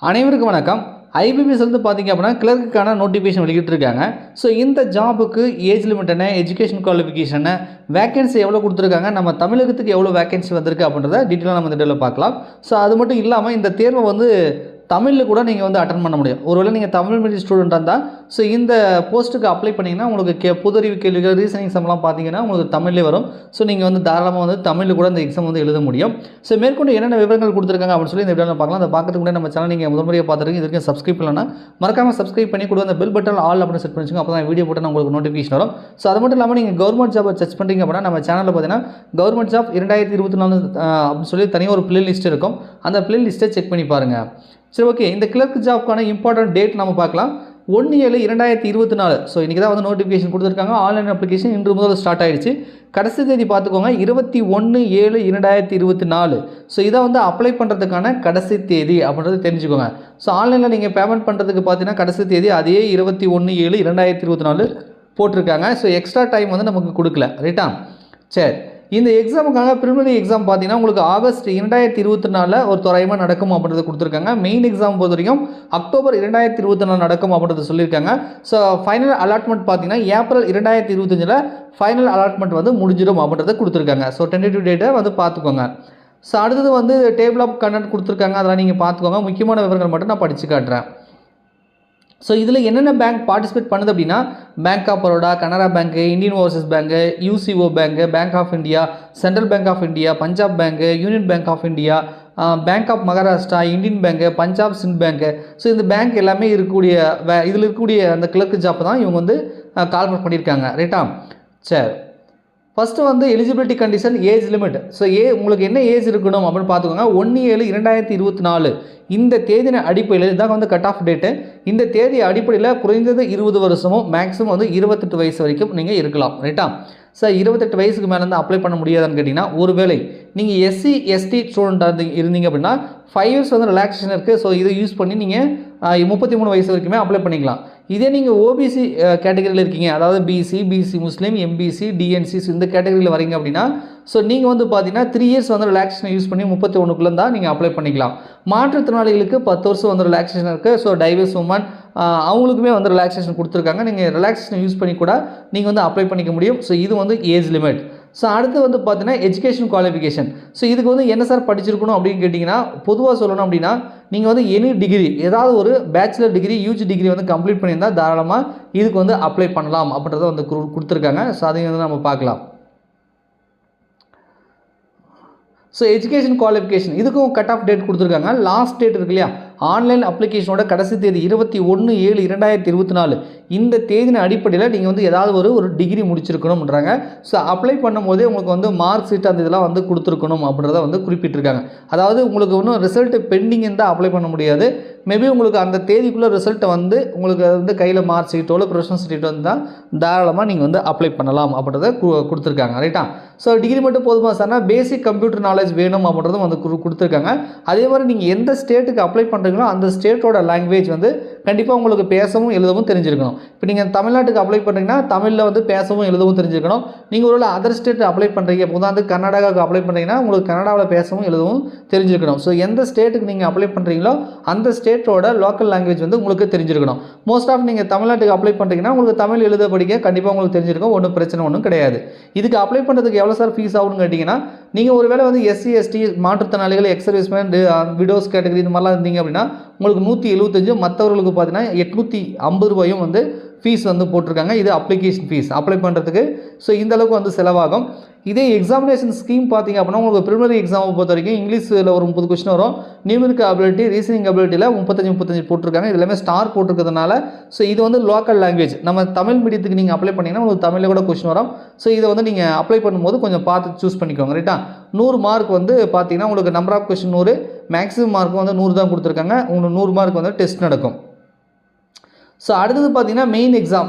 அனைவருக்கும் வணக்கம். ஐபிபிஎஸ் வந்து பார்த்தீங்க அப்படின்னா கிளர்க்குக்கான நோட்டிஃபிகேஷன் வெளியிட்டிருக்காங்க. ஸோ இந்த ஜாபுக்கு ஏஜ் லிமிட் என்ன, எஜுகேஷன் குவாலிஃபிகேஷன் என்ன, வேகன்சி எவ்வளோ கொடுத்துருக்காங்க, நம்ம தமிழகத்துக்கு எவ்வளோ வேகன்சி வந்திருக்கு அப்படின்றத டீட்டெயிலாக நம்ம இந்த வீடியோவில் பார்க்கலாம். ஸோ அது மட்டும் இல்லாமல் இந்த தேர்வை வந்து தமிழில் கூட நீங்கள் வந்து அட்டன் பண்ண முடியும். ஒருவேளை நீங்கள் தமிழ் மீடியம் ஸ்டூடெண்ட்டாக இருந்தால் ஸோ இந்த போஸ்ட்டுக்கு அப்ளை பண்ணிங்கன்னா உங்களுக்கு பொதறிவு கேள்விகள், ரீசனிங் சம்லாம் பார்த்தீங்கன்னா உங்களுக்கு தமிழ்லேயே வரும். ஸோ நீங்கள் வந்து தாராளமாக வந்து தமிழில் கூட இந்த எக்ஸாம் வந்து எழுத முடியும். ஸோ மேற்கொண்டு என்னென்ன விவரங்கள் கொடுத்துருக்காங்க அப்படின்னு சொல்லி இந்த வீடியோவில் பார்க்கலாம். அதை பார்க்கறதுக்கு முன்னாடி நம்ம சேனல் நீங்கள் முதல் முறையாக பார்த்துருக்கீங்க, இது வரைக்கும் சப்ஸ்கிரைப் பண்ணலன்னா மறக்காமல் சப்ஸ்கிரைப் பண்ணி கூட அந்த பெல் பட்டன் ஆல் அப்படின்னு செட் பண்ணிச்சுங்க. அப்போ தான் வீடியோ போட்டு உங்களுக்கு நோட்டிஃபிகேஷன் வரும். ஸோ அது மட்டும் இல்லாமல் நீங்கள் கவர்மெண்ட் ஜாபை சர்ச் பண்ணுறீங்க அப்படின்னா நம்ம சேனலில் பார்த்தீங்கன்னா கவர்மெண்ட் ஜாப் 2024 அப்படின்னு சொல்லி தனியாக ஒரு பிளே லிஸ்ட் இருக்கும். அந்த பிளே லிஸ்ட்டை செக் பண்ணி பாருங்கள். சரி, ஓகே. இந்த கிளர்க் ஜாப்க்கான இம்பார்ட்டன்ட் டேட் நம்ம பார்க்கலாம். 1/7/2024. ஸோ இன்றைக்கி தான் வந்து நோட்டிஃபிகேஷன் கொடுத்துருக்காங்க. ஆன்லைன் அப்ளிகேஷன் இன்று முதல் ஸ்டார்ட் ஆகிடுச்சு. கடைசி தேதி பார்த்துக்கோங்க 21/7/2024. ஸோ இதை வந்து அப்ளை பண்ணுறதுக்கான கடைசி தேதி அப்படின்றது தெரிஞ்சுக்கோங்க. ஸோ ஆன்லைனில் நீங்கள் பேமெண்ட் பண்ணுறதுக்கு பார்த்தீங்கன்னா கடைசி தேதி அதே 21/7/2024 போட்டிருக்காங்க. ஸோ எக்ஸ்ட்ரா டைம் வந்து நமக்கு கொடுக்கல, ரைட்டா? சரி, இந்த எக்ஸாமுக்காக ப்ரிலிமினரி எக்ஸாம் பார்த்தீங்கன்னா உங்களுக்கு ஆகஸ்ட் 2024 ஒரு தோராயமாக நடக்கும் அப்படின்றத கொடுத்துருக்காங்க. மெயின் எக்ஸாம் பொறுத்த வரைக்கும் அக்டோபர் 2024 நடக்கும் அப்படின்றத சொல்லியிருக்காங்க. ஸோ ஃபைனல் அலாட்மெண்ட் பார்த்தீங்கன்னா ஏப்ரல் 2025 ஃபைனல் அலாட்மெண்ட் வந்து முடிஞ்சிடும் அப்படின்றத கொடுத்துருக்காங்க. ஸோ டென்டேட்டிவ் டேட்டை வந்து பார்த்துக்கோங்க. ஸோ அடுத்தது வந்து டேபிள் ஆஃப் கண்டென்ட் கொடுத்துருக்காங்க, அதெல்லாம் நீங்கள் பார்த்துக்கோங்க. முக்கியமான விவரங்கள் மட்டும் நான் படித்து காட்டுறேன். ஸோ இதில் என்னென்ன பேங்க் பார்ட்டிசிபேட் பண்ணுது அப்படின்னா Bank of Baroda, Canara Bank, Indian Overseas Bank, UCO Bank, Bank of India, Central Bank of India, Punjab Bank, Union Bank of India, Bank of Maharashtra, Indian Bank, Punjab Sind Bank. So இந்த பேங்க் எல்லாமே இருக்கக்கூடிய இதில் இருக்கக்கூடிய அந்த கிளர்க் ஜாப் தான் இவங்க வந்து கால்குலேட் பண்ணியிருக்காங்க, ரைட்டா? சரி, ஃபஸ்ட்டு வந்து eligibility condition, age limit. So உங்களுக்கு என்ன ஏஜ் இருக்கணும் அப்படின்னு பார்த்துக்கோங்க. 1/7/2024 இந்த தேதின அடிப்படையில் இதான் வந்து கட் ஆஃப் டேட்டு. இந்த தேதி அடிப்படையில் குறைந்தது 20 வருஷமும் மேக்ஸிமம் வந்து 28 வயசு வரைக்கும் நீங்கள் இருக்கலாம், ரைட்டா? சார் 28 வயசுக்கு மேலே வந்து அப்ளை பண்ண முடியாதான்னு கேட்டிங்கன்னா, ஒருவேளை நீங்கள் SC ST ஸ்டூடெண்ட்டாக இருந்தீங்க அப்படின்னா 5 இயர்ஸ் வந்து ரிலாக்ஸேஷன் இருக்குது. ஸோ இதை யூஸ் பண்ணி நீங்கள் 33 வயசு வரைக்குமே அப்ளை பண்ணிக்கலாம். இதே நீங்கள் ஓபிசி கேட்டகரியில் இருக்கீங்க, அதாவது பிசி முஸ்லீம், எம்பிசி, டிஎன்சி இந்த கேட்டகரியில் வரீங்க அப்படின்னா ஸோ நீங்கள் வந்து பார்த்தீங்கன்னா 3 இயர்ஸ் வந்து ரிலாக்ஸேஷன் யூஸ் பண்ணி 31 தான் நீங்கள் அப்ளை பண்ணிக்கலாம். மாற்றுத்திறனாளிகளுக்கு 10 வருஷம் வந்து ரிலாக்ஸேஷன் இருக்குது. ஸோ டைவர்ஸ் உமன் அவங்களுக்குமே வந்து ரிலாக்ஸேஷன் கொடுத்துருக்காங்க. நீங்கள் ரிலாக்ஸேஷன் யூஸ் பண்ணி கூட நீங்கள் வந்து அப்ளை பண்ணிக்க முடியும். ஸோ இது வந்து ஏஜ் லிமிட். ஸோ அடுத்து வந்து பார்த்தீங்கன்னா எஜுகேஷன் குவாலிஃபிகேஷன். ஸோ இதுக்கு வந்து என்ன சார் படிச்சிருக்கணும் அப்படின்னு கேட்டிங்கன்னா, பொதுவாக சொல்லணும் அப்படின்னா நீங்கள் வந்து எனி டிகிரி, ஏதாவது ஒரு பேச்சுலர் டிகிரி, யூஜி டிகிரி வந்து கம்ப்ளீட் பண்ணியிருந்தால் தாராளமாக இதுக்கு வந்து அப்ளை பண்ணலாம் அப்படின்றத வந்து கொடுத்துருக்காங்க. ஸோ அதையும் வந்து நம்ம பார்க்கலாம். ஸோ எஜுகேஷன் குவாலிஃபிகேஷன் இதுக்கும் கட் ஆஃப் டேட் கொடுத்துருக்காங்க. லாஸ்ட் டேட் இருக்கு இல்லையா, ஆன்லைன் அப்ளிகேஷனோட கடைசி தேதி 21/7/2024. இந்த தேதியின் அடிப்படையில் நீங்கள் வந்து ஏதாவது ஒரு டிகிரி முடிச்சிருக்கணும்ன்றாங்க. ஸோ அப்ளை பண்ணும்போதே உங்களுக்கு வந்து மார்க் ஷீட் அந்த இதெல்லாம் வந்து கொடுத்துருக்கணும் அப்படின்றத வந்து குறிப்பிட்டிருக்காங்க. அதாவது உங்களுக்கு இன்னும் ரிசல்ட் பெண்டிங் இருந்தால் அப்ளை பண்ண முடியாது. மேபி உங்களுக்கு அந்த தேதிக்குள்ளே ரிசல்ட்டை வந்து உங்களுக்கு வந்து கையில் மார்க் ஷீட்டோ இல்லை ப்ரொஃபஷனல் சர்டிஃபிகேட் வந்தால் தாராளமாக நீங்கள் வந்து அப்ளை பண்ணலாம் அப்படின்றத கொடுத்துருக்காங்க, ரைட்டா? ஸோ டிகிரி மட்டும் போதுமா சார்னா பேசிக் கம்ப்யூட்டர் நாலேஜ் வேணும் அப்படின்றதும் வந்து கொடுத்துருக்காங்க. அதே மாதிரி நீங்கள் எந்த ஸ்டேட்டுக்கு அப்ளை பண்ணுறீங்களோ அந்த ஸ்டேட்டோட லாங்குவேஜ் வந்து கண்டிப்பாக உங்களுக்கு பேசவும் எழுதவும் தெரிஞ்சிருக்கணும். இப்போ நீங்கள் தமிழ்நாட்டுக்கு அப்ளை பண்ணுறீங்கன்னா தமிழில் வந்து பேசவும் எழுதவும் தெரிஞ்சிருக்கணும். நீங்கள் ஒரு அதர் ஸ்டேட் அப்ளை பண்ணுறீங்க, உதாரணத்துக்கு கர்நாடகாவுக்கு அப்ளை பண்ணுறீங்கன்னா உங்களுக்கு கன்னடாவில் பேசவும் எழுதவும் தெரிஞ்சிருக்கணும். ஸோ எந்த ஸ்டேட்டுக்கு நீங்கள் அப்ளை பண்ணுறீங்களோ அந்த ஸ்டேட்டோட லோக்கல் லாங்குவேஜ் வந்து உங்களுக்கு தெரிஞ்சிருக்கணும். மோஸ்ட் ஆஃப் நீங்கள் தமிழ்நாட்டுக்கு அப்ளை பண்ணுறீங்கன்னா உங்களுக்கு தமிழ் எழுத படிக்க கண்டிப்பாக உங்களுக்கு தெரிஞ்சிருக்கும். ஒன்றும் பிரச்சனை ஒன்றும் கிடையாது. இதுக்கு அப்ளை பண்ணுறதுக்கு எவ்வளோ சார் ஃபீஸ் ஆகும்னு கேட்டிங்கன்னா, நீங்கள் ஒரு வேளை வந்து SC ST மாற்றுத்திறனாளிகள், எக்ஸர்வீஸ்மேன், விடோஸ் கேட்டகரி இந்த மாதிரிலாம் இருந்தீங்க அப்படின்னா உங்களுக்கு 175, மற்றவர்களுக்கு பார்த்தீங்கன்னா 850 ரூபாயும் வந்து ஃபீஸ் வந்து போட்டிருக்காங்க. இது அப்ளிகேஷன் ஃபீஸ் அப்ளை பண்ணுறதுக்கு. ஸோ இந்த அளவுக்கு வந்து செலவாகும். இதே எக்ஸாமினேஷன் ஸ்கீம் பார்த்தீங்க அப்படின்னா உங்களுக்கு ப்ரிலிமினரி எக்ஸாமை பொறுத்த வரைக்கும் இங்கிலீஷில் ஒரு 30 கொஸ்டின் வரும். நியூமெரிக்கல் அபிலிட்டி, ரீசனிங் அபிலிட்டியில் 35 போட்டிருக்காங்க. இது எல்லாமே ஸ்டார் போட்டிருக்கிறதுனால ஸோ இது வந்து லோக்கல் லாங்குவேஜ். நம்ம தமிழ் மீடியத்துக்கு நீங்கள் அப்ளை பண்ணிங்கன்னா உங்களுக்கு தமிழில் கூட கொஸ்டின் வரும். ஸோ இதை வந்து நீங்கள் அப்ளை பண்ணும்போது கொஞ்சம் பார்த்து சூஸ் பண்ணிக்கோங்க, ரைட்டா? 100 மார்க் வந்து பார்த்தீங்கன்னா உங்களுக்கு number of question 100, maximum mark வந்து 100 தான் கொடுத்துருக்காங்க. உங்களுக்கு 100 மார்க் வந்து டெஸ்ட் நடக்கும். ஸோ அடுத்தது பார்த்தீங்கன்னா மெயின் எக்ஸாம்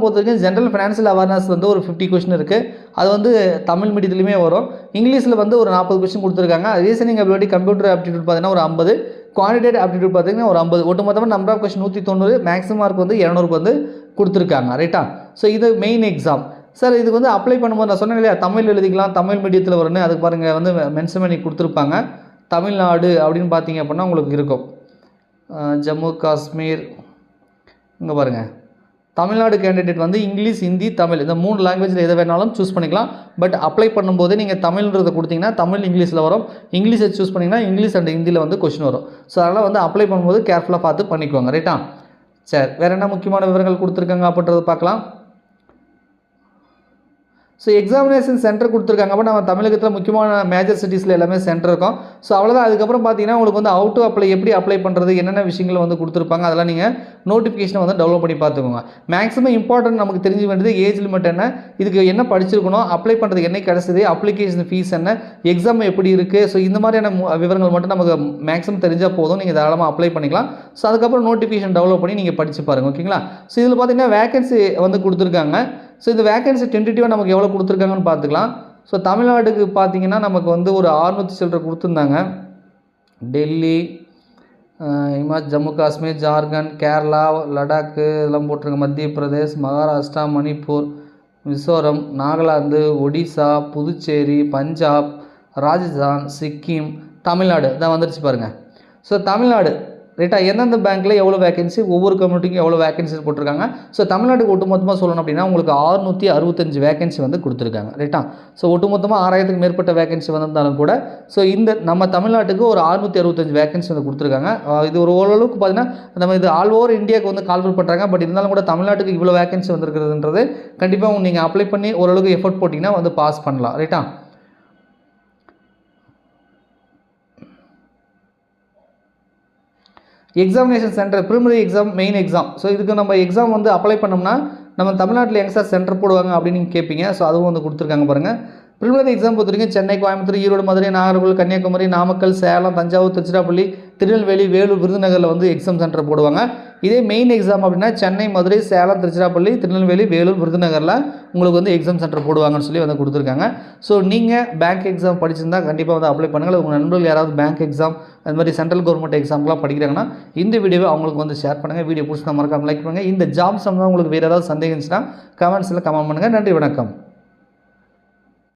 பொறுத்த வரைக்கும் ஜென்ரல் ஃபினான்ஷியல் அவேர்னஸ் வந்து ஒரு 50 கொஸ்டின் இருக்குது. அது வந்து தமிழ் மீடியத்துலையுமே வரும். இங்கிலீஷில் வந்து ஒரு 40 கொஸ்டின் கொடுத்துருக்காங்க. ரீசனிங் அபிலிட்டி, கம்ப்யூட்டர் ஆப்டிடியூட் பார்த்தீங்கன்னா ஒரு 50, குவான்டிடேட்டிவ் ஆப்டிடியூட் பார்த்தீங்கன்னா ஒரு 50. ஒட்டுமொத்தமாக number of question 190, maximum mark வந்து 200 வந்து கொடுத்துருக்காங்க, ரைட்டா? ஸோ இது மெயின் எக்ஸாம். சார் இதுக்கு வந்து அப்ளை பண்ணும்போது நான் சொன்னேன் இல்லையா, தமிழ் எழுதிக்கலாம், தமிழ் மீடியத்தில் வரும்னு. அதுக்கு பாருங்கள் வந்து மென்ஷன் பண்ணி கொடுத்துருப்பாங்க. தமிழ்நாடு அப்படின்னு பார்த்தீங்க அப்படின்னா உங்களுக்கு இருக்கும். ஜம்மு காஷ்மீர். இங்கே பாருங்கள், தமிழ்நாடு கேண்டிடேட் வந்து இங்கிலீஷ், ஹிந்தி, தமிழ் இந்த 3 லாங்குவேஜில் எதை வேணாலும் சூஸ் பண்ணிக்கலாம். பட் அப்ளை பண்ணும்போது நீங்கள் தமிழ்ன்றதை கொடுத்தீங்கன்னா தமிழ் இங்கிலீஷில் வரும். இங்கிலீஷை சூஸ் பண்ணிங்கன்னா இங்கிலீஷ் அண்ட் ஹிந்தியில் வந்து கொஷின் வரும். ஸோ அதனால் வந்து அப்ளை பண்ணும்போது கேர்ஃபுல்லாக பார்த்து பண்ணிக்குவாங்க. ரைட்டா? சரி, வேறு என்ன முக்கியமான விவரங்கள் கொடுத்துருக்காங்க அப்படின்றத பார்க்கலாம். ஸோ எக்ஸாமினேஷன் சென்டர் கொடுத்துருக்காங்க. அப்போ நம்ம தமிழகத்தில் முக்கியமான மேஜர் சிட்டிஸில் எல்லாமே சென்டர் இருக்கும். ஸோ அவ்வளோதான். அதுக்கப்புறம் பார்த்தீங்கன்னா உங்களுக்கு வந்து அவுட் டு அப்ளை எப்படி அப்ளை பண்ணுறது, என்னென்ன விஷயங்கள் வந்து கொடுத்துருப்பாங்க, அதெல்லாம் நீங்கள் நோட்டிஃபிகேஷனை வந்து டெவலப் பண்ணி பார்த்துக்கோங்க. மேக்ஸிமம் இம்பார்ட்டன்ட் நமக்கு தெரிஞ்சு வேண்டியது ஏஜ் லிமிட் என்ன, இதுக்கு என்ன படிச்சிருக்கணும், அப்ளை பண்ணுறதுக்கு என்ன கிடச்சிது, அப்ளிகேஷன் ஃபீஸ் என்ன, எக்ஸாம் எப்படி இருக்குது. ஸோ இந்த மாதிரியான விவரங்கள் மட்டும் நமக்கு மேக்ஸிமம் தெரிஞ்சால் போதும். நீங்கள் தாராளமாக அப்ளை பண்ணிக்கலாம். ஸோ அதுக்கப்புறம் நோட்டிஃபிகேஷன் டெவலப் பண்ணி நீங்கள் படித்து பாருங்கள். ஓகேங்களா? ஸோ இதில் பார்த்தீங்கன்னா வேகன்சி வந்து கொடுத்துருக்காங்க. ஸோ இந்த வேகன்சி டென்டேட்டிவாக நமக்கு எவ்வளோ கொடுத்துருக்காங்கன்னு பார்த்துக்கலாம். ஸோ தமிழ்நாடுக்கு பார்த்தீங்கன்னா நமக்கு வந்து ஒரு 600 சில்லரை கொடுத்துருந்தாங்க. டெல்லி, ஜம்மு காஷ்மீர், ஜார்க்கண்ட், கேரளா, லடாக்கு இதெல்லாம் போட்டிருங்க. மத்திய பிரதேஷ், மகாராஷ்டிரா, மணிப்பூர், மிசோரம், நாகாலாந்து, ஒடிசா, புதுச்சேரி, பஞ்சாப், ராஜஸ்தான், சிக்கிம், தமிழ்நாடு தான் வந்துருச்சு பாருங்கள். ஸோ தமிழ்நாடு ரைட்டா, எந்தெந்த பேங்க்கில் எவ்வளோ வேகன்சி, ஒவ்வொரு கம்யூனிட்டிக்கும் எவ்வளோ வேகன்சி போட்டிருக்காங்க. ஸோ தமிழ்நாட்டுக்கு ஒட்டுமொத்தமாக சொல்லணும் அப்படின்னா உங்களுக்கு 665 வேகன்சி வந்து கொடுத்துருக்காங்க. ரைட்டா? ஸோ ஒட்டுமொத்தமாக 6000க்கு மேற்பட்ட வேகன்சி வந்திருந்தாலும் கூட ஸோ இந்த நம்ம தமிழ்நாட்டுக்கு ஒரு 665 வேகன்சி வந்து கொடுத்துருக்காங்க. இது ஒரு ஓரளவுக்கு பார்த்தீங்கன்னா நம்ம இது ஆல் ஓவர் இந்தியாவுக்கு வந்து கால்ஃபர் பண்ணுறாங்க. பட் இருந்தாலும் கூட தமிழ்நாட்டுக்கு இவ்வளோ வேகன்சி வந்துருக்கிறதுன்றது கண்டிப்பாக நீங்கள் அப்ளை பண்ணி ஓரளவுக்கு எஃபோர்ட் போட்டிங்கன்னா வந்து பாஸ் பண்ணலாம். ரைட்டா? Examination centre, preliminary exam, main exam. So இதுக்கு நம்ம எக்ஸாம் வந்து அப்ளை பண்ணோம்னா நம்ம தமிழ்நாட்டில் எங்கே சார் சென்டர் போடுவாங்க அப்படின்னு நீங்கள் கேட்பீங்க. ஸோ அதுவும் வந்து கொடுத்துருக்காங்க பாருங்கள். ப்ரிலிமினரி எக்ஸாம் பொறுத்தவரைக்கும் சென்னை, கோயம்புத்தூர், ஈரோடு, மதுரை, நாகர்கோவில், கன்னியாகுமரி, நாமக்கல், சேலம், தஞ்சாவூர், திருச்சிராப்பள்ளி, திருநெல்வேலி, வேலூர், விருதுநகரில் வந்து எக்ஸாம் சென்டர் போடுவாங்க. இதே மெயின் எக்ஸாம் அப்படின்னா சென்னை, மதுரை, சேலம், திருச்சிராப்பள்ளி, திருநெல்வேலி, வேலூர், விருதுநகரில் உங்களுக்கு வந்து எக்ஸாம் சென்டர் போடுவாங்கன்னு சொல்லி வந்து கொடுத்துருக்காங்க. ஸோ நீங்கள் பேங்க் எக்ஸாம் படிச்சிருந்தா கண்டிப்பாக வந்து அப்ளை பண்ணுங்கள். உங்கள் நண்பர்கள் யாராவது பேங்க் எக்ஸாம் அது மாதிரி சென்ட்ரல் கவர்மெண்ட் எக்ஸாம்லாம் படிக்கிறாங்கன்னா இந்த வீடியோவை அவங்களுக்கு வந்து ஷேர் பண்ணுங்கள். வீடியோ பிடிச்சா மறக்காம லைக் பண்ணுங்கள். இந்த ஜாப் சம்பந்தமாக உங்களுக்கு வேறு ஏதாவது சந்தேகம் இருந்துச்சுன்னா கமெண்ட்ஸில் கமெண்ட் பண்ணுங்கள். நன்றி, வணக்கம்.